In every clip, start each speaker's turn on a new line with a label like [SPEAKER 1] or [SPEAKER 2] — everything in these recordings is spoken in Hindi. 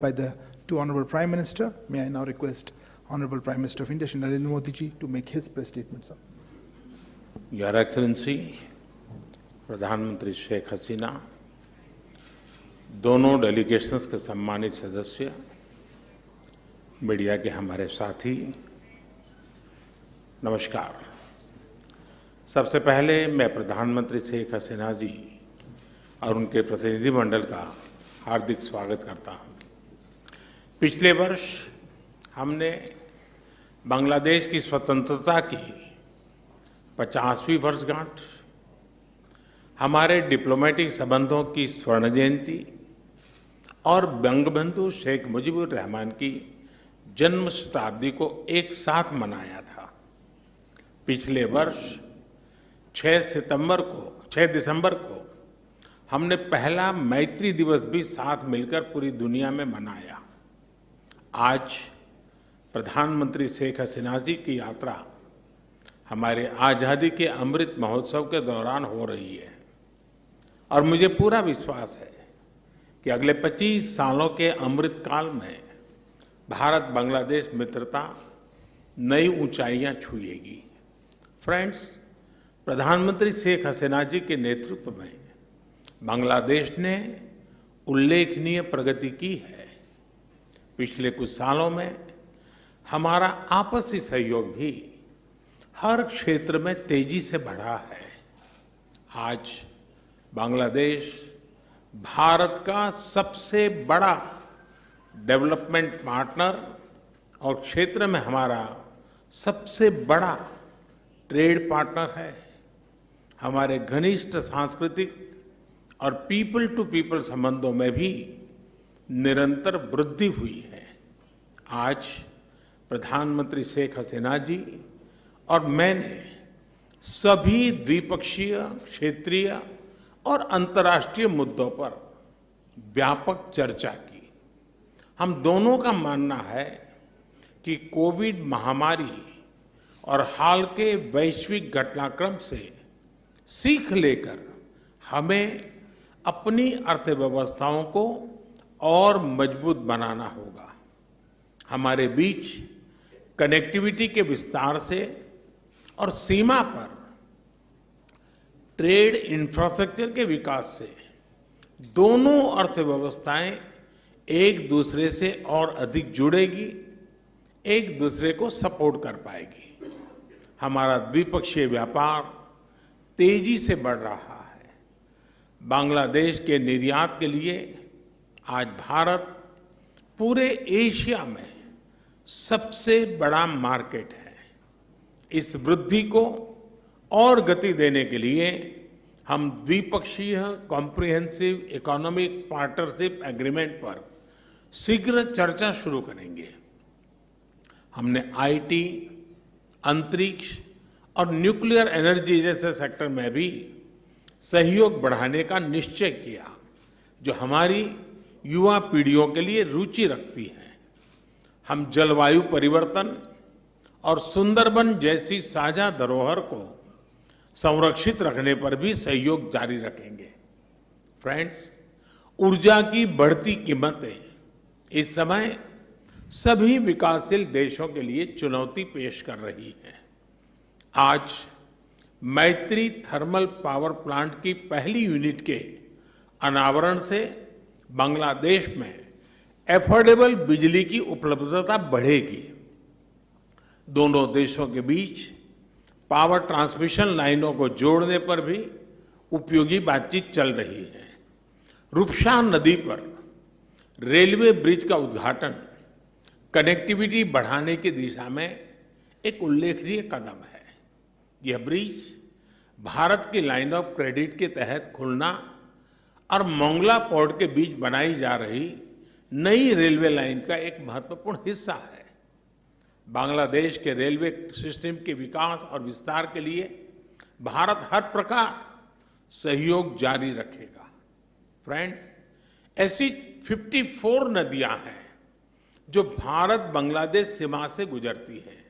[SPEAKER 1] By the two Honorable Prime Minister, may I now request Honorable Prime Minister of India, Shri Narendra Modi ji, to make his press statement, sir.
[SPEAKER 2] Your Excellency, प्रधानमंत्री शेख हसीना, दोनों डेलीगेशंस के सम्मानित सदस्य, मीडिया के हमारे साथी, नमस्कार। सबसे पहले मैं प्रधानमंत्री शेख हसीना जी और उनके प्रतिनिधिमंडल का हार्दिक स्वागत करता हूं। पिछले वर्ष हमने बांग्लादेश की स्वतंत्रता की 50वीं वर्षगांठ, हमारे डिप्लोमेटिक संबंधों की स्वर्ण जयंती और बंगबंधु शेख मुजीबुर रहमान की जन्म शताब्दी को एक साथ मनाया था। पिछले वर्ष 6 दिसंबर को हमने पहला मैत्री दिवस भी साथ मिलकर पूरी दुनिया में मनाया। आज प्रधानमंत्री शेख हसीना जी की यात्रा हमारे आज़ादी के अमृत महोत्सव के दौरान हो रही है और मुझे पूरा विश्वास है कि अगले 25 सालों के अमृत काल में भारत बांग्लादेश मित्रता नई ऊंचाइयां छुएगी। फ्रेंड्स, प्रधानमंत्री शेख हसीना जी के नेतृत्व में बांग्लादेश ने उल्लेखनीय प्रगति की है। पिछले कुछ सालों में हमारा आपसी सहयोग भी हर क्षेत्र में तेजी से बढ़ा है। आज बांग्लादेश भारत का सबसे बड़ा डेवलपमेंट पार्टनर और क्षेत्र में हमारा सबसे बड़ा ट्रेड पार्टनर है। हमारे घनिष्ठ सांस्कृतिक और पीपल टू पीपल संबंधों में भी निरंतर वृद्धि हुई है। आज प्रधानमंत्री शेख हसीना जी और मैंने सभी द्विपक्षीय, क्षेत्रीय और अंतर्राष्ट्रीय मुद्दों पर व्यापक चर्चा की। हम दोनों का मानना है कि कोविड महामारी और हाल के वैश्विक घटनाक्रम से सीख लेकर हमें अपनी अर्थव्यवस्थाओं को और मजबूत बनाना होगा। हमारे बीच कनेक्टिविटी के विस्तार से और सीमा पर ट्रेड इंफ्रास्ट्रक्चर के विकास से दोनों अर्थव्यवस्थाएं एक दूसरे से और अधिक जुड़ेगी, एक दूसरे को सपोर्ट कर पाएगी। हमारा द्विपक्षीय व्यापार तेजी से बढ़ रहा है। बांग्लादेश के निर्यात के लिए आज भारत पूरे एशिया में सबसे बड़ा मार्केट है। इस वृद्धि को और गति देने के लिए हम द्विपक्षीय कॉम्प्रिहेंसिव इकोनॉमिक पार्टनरशिप एग्रीमेंट पर शीघ्र चर्चा शुरू करेंगे। हमने आईटी, अंतरिक्ष और न्यूक्लियर एनर्जी जैसे सेक्टर में भी सहयोग बढ़ाने का निश्चय किया, जो हमारी युवा पीढ़ियों के लिए रुचि रखती है। हम जलवायु परिवर्तन और सुंदरबन जैसी साझा धरोहर को संरक्षित रखने पर भी सहयोग जारी रखेंगे। फ्रेंड्स, ऊर्जा की बढ़ती कीमतें इस समय सभी विकासशील देशों के लिए चुनौती पेश कर रही हैं। आज मैत्री थर्मल पावर प्लांट की पहली यूनिट के अनावरण से बांग्लादेश में एफोर्डेबल बिजली की उपलब्धता बढ़ेगी। दोनों देशों के बीच पावर ट्रांसमिशन लाइनों को जोड़ने पर भी उपयोगी बातचीत चल रही है। रूपसा नदी पर रेलवे ब्रिज का उद्घाटन कनेक्टिविटी बढ़ाने की दिशा में एक उल्लेखनीय कदम है। यह ब्रिज भारत की लाइन ऑफ क्रेडिट के तहत खुलना और मोंगला पोर्ट के बीच बनाई जा रही नई रेलवे लाइन का एक महत्वपूर्ण हिस्सा है। बांग्लादेश के रेलवे सिस्टम के विकास और विस्तार के लिए भारत हर प्रकार सहयोग जारी रखेगा। फ्रेंड्स, ऐसी 54 नदियां हैं जो भारत बांग्लादेश सीमा से गुजरती हैं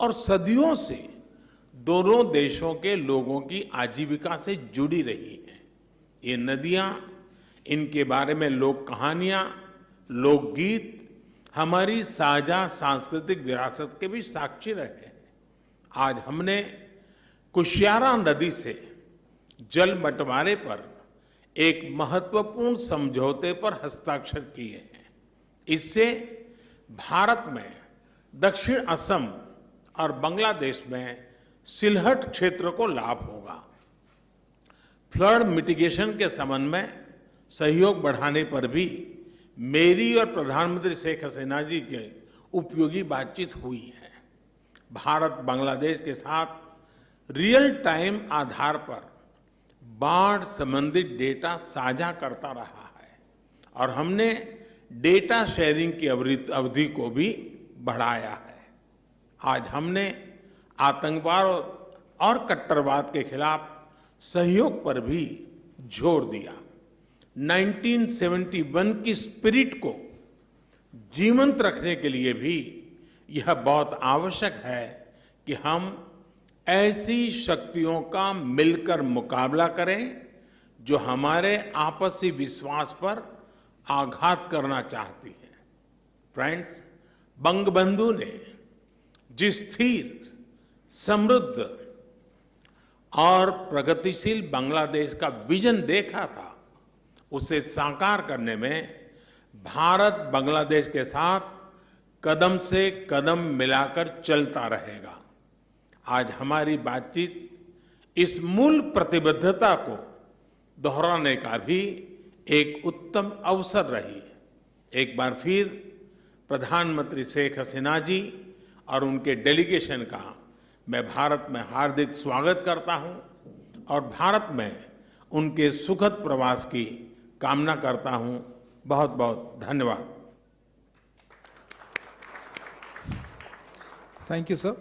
[SPEAKER 2] और सदियों से दोनों देशों के लोगों की आजीविका से जुड़ी रही हैं। ये नदियां, इनके बारे में लोक कहानियां लोकगीत हमारी साझा सांस्कृतिक विरासत के भी साक्षी रहे हैं। आज हमने कुशियारा नदी से जल बंटवारे पर एक महत्वपूर्ण समझौते पर हस्ताक्षर किए हैं। इससे भारत में दक्षिण असम और बांग्लादेश में सिलहट क्षेत्र को लाभ होगा। फ्लड मिटिगेशन के संबंध में सहयोग बढ़ाने पर भी मेरी और प्रधानमंत्री शेख हसीना जी की उपयोगी बातचीत हुई है। भारत बांग्लादेश के साथ रियल टाइम आधार पर बाढ़ संबंधित डेटा साझा करता रहा है और हमने डेटा शेयरिंग की अवधि को भी बढ़ाया है। आज हमने आतंकवाद और कट्टरवाद के खिलाफ सहयोग पर भी जोर दिया। 1971 की स्पिरिट को जीवंत रखने के लिए भी यह बहुत आवश्यक है कि हम ऐसी शक्तियों का मिलकर मुकाबला करें जो हमारे आपसी विश्वास पर आघात करना चाहती है। फ्रेंड्स, बंगबंधु ने जिस स्थिर, समृद्ध और प्रगतिशील बांग्लादेश का विजन देखा था, उसे साकार करने में भारत बांग्लादेश के साथ कदम से कदम मिलाकर चलता रहेगा। आज हमारी बातचीत इस मूल प्रतिबद्धता को दोहराने का भी एक उत्तम अवसर रही। एक बार फिर प्रधानमंत्री शेख हसीना जी और उनके डेलीगेशन का मैं भारत में हार्दिक स्वागत करता हूं और भारत में उनके सुखद प्रवास की कामना करता हूं। बहुत बहुत धन्यवाद।
[SPEAKER 1] Thank you, sir.